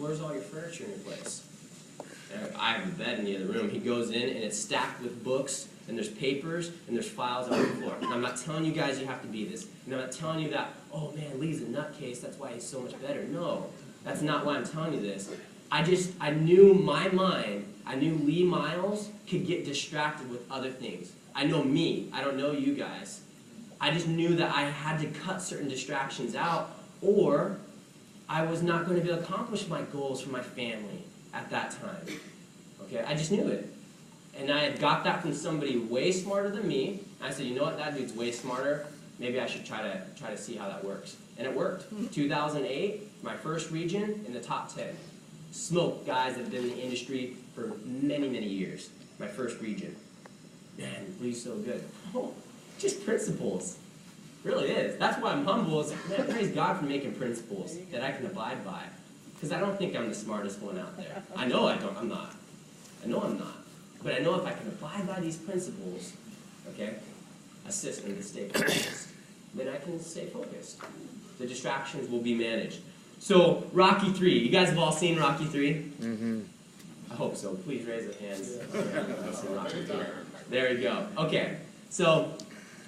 where's all your furniture in your place? And I have a bed in the other room. He goes in, and it's stacked with books, and there's papers, and there's files on the floor. And I'm not telling you guys you have to be this. And I'm not telling you that, oh man, Lee's a nutcase, that's why he's so much better. No, that's not why I'm telling you this. I knew my mind, I knew Lee Miles could get distracted with other things. I know me, I don't know you guys. I just knew that I had to cut certain distractions out, or I was not going to be able to accomplish my goals for my family at that time. Okay, I just knew it. And I had got that from somebody way smarter than me. And I said, you know what, that dude's way smarter. Maybe I should try to see how that works. And it worked. 2008, my first region in the top 10. Smoke guys that have been in the industry for many, many years. My first region. Man, Lee's so good. Oh, just principles. Really is. That's why I'm humble. Is, man, praise God for making principles that I can abide by. Because I don't think I'm the smartest one out there. I know I'm not. I know I'm not. But I know if I can abide by these principles, okay, assist me to stay focused, then I can stay focused. The distractions will be managed. So, Rocky 3. You guys have all seen Rocky 3? Mm-hmm. I hope so. Please raise your hands. Rocky 3. There we go. Okay. So,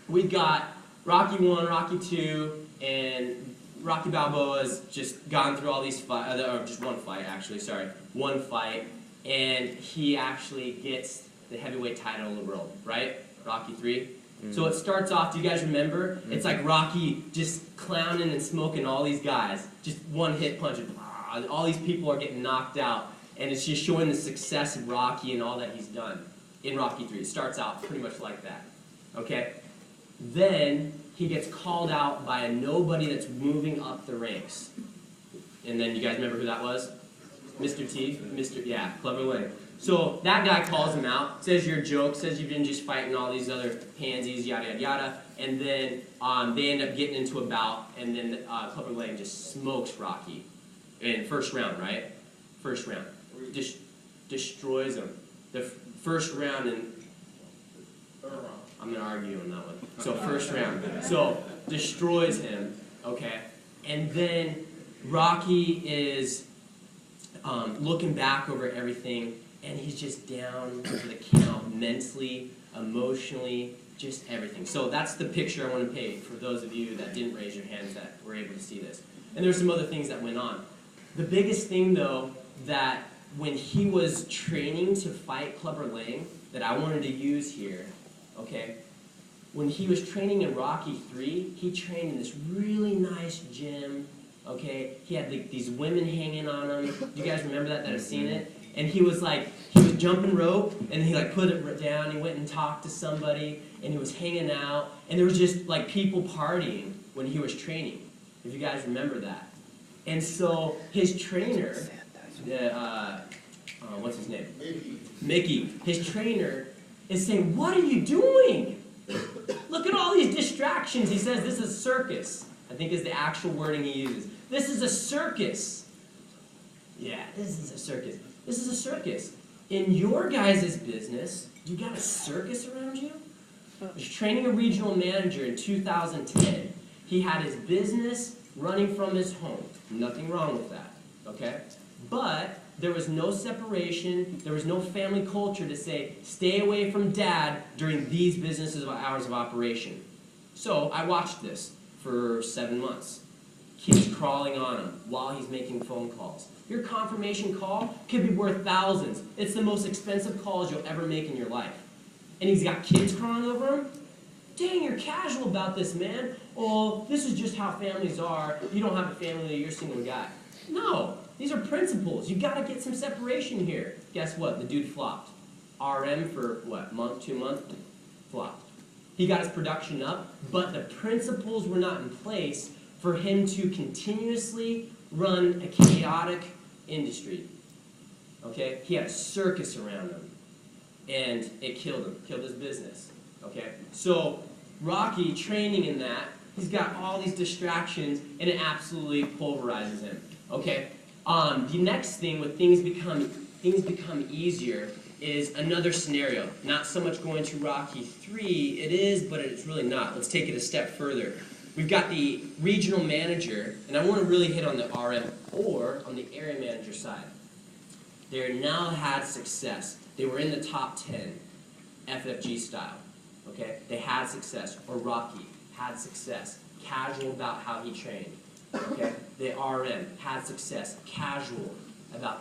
we've got Rocky 1, Rocky 2, and Rocky Balboa's just gone through all these fights, or just one fight, actually, sorry. One fight. And he actually gets the heavyweight title of the world, right? Rocky 3. Mm-hmm. So it starts off, do you guys remember? Mm-hmm. It's like Rocky just clowning and smoking all these guys. Just one hit punch. All these people are getting knocked out. And it's just showing the success of Rocky and all that he's done in Rocky 3. It starts out pretty much like that. Okay? Then he gets called out by a nobody that's moving up the ranks. And then you guys remember who that was? Mr. T? Yeah, Clever Lane. So that guy calls him out, says you're a joke, says you've been just fighting all these other pansies, yada, yada, yada. And then they end up getting into a bout, and then Clever Lane just smokes Rocky. In first round, right? First round. Destroys him. The first round, and I'm going to argue on that one. So first round. So destroys him, okay? And then Rocky is looking back over everything, and he's just down for the count mentally, emotionally, just everything. So that's the picture I want to paint for those of you that didn't raise your hands that were able to see this. And there's some other things that went on. The biggest thing, though, that when he was training to fight Clubber Lang, that I wanted to use here, okay, when he was training in Rocky 3, he trained in this really nice gym, okay? He had these women hanging on him. Do you guys remember that have seen it? And he was jumping rope, and he put it down. He went and talked to somebody, and he was hanging out. And there was just people partying when he was training, if you guys remember that. And so his trainer, what's his name? Mickey. His trainer is saying, "What are you doing? Look at all these distractions." He says, "This is a circus." I think is the actual wording he uses. This is a circus. Yeah, this is a circus. This is a circus. In your guys' business, you got a circus around you? I was training a regional manager in 2010. He had his business running from his home. Nothing wrong with that, okay? But there was no separation. There was no family culture to say, stay away from dad during these hours of operation. So I watched this for 7 months. Kids crawling on him while he's making phone calls. Your confirmation call could be worth thousands. It's the most expensive calls you'll ever make in your life. And he's got kids crawling over him? Dang, you're casual about this, man. Oh, this is just how families are. You don't have a family, you're a single guy. No, these are principles. You got to get some separation here. Guess what? The dude flopped. RM for, month, 2 months? Flopped. He got his production up, but the principles were not in place for him to continuously run a chaotic industry. Okay? He had a circus around him, and it killed him, killed his business. Okay? So, Rocky, training in that, he's got all these distractions, and it absolutely pulverizes him. Okay? The next thing, with things become easier, is another scenario. Not so much going to Rocky 3, it is, but it's really not. Let's take it a step further. We've got the regional manager, and I want to really hit on the RM or on the area manager side. They now had success. They were in the top 10, FFG style. Okay, they had success. Or Rocky had success. Casual about how he trained. Okay, the RM had success. Casual about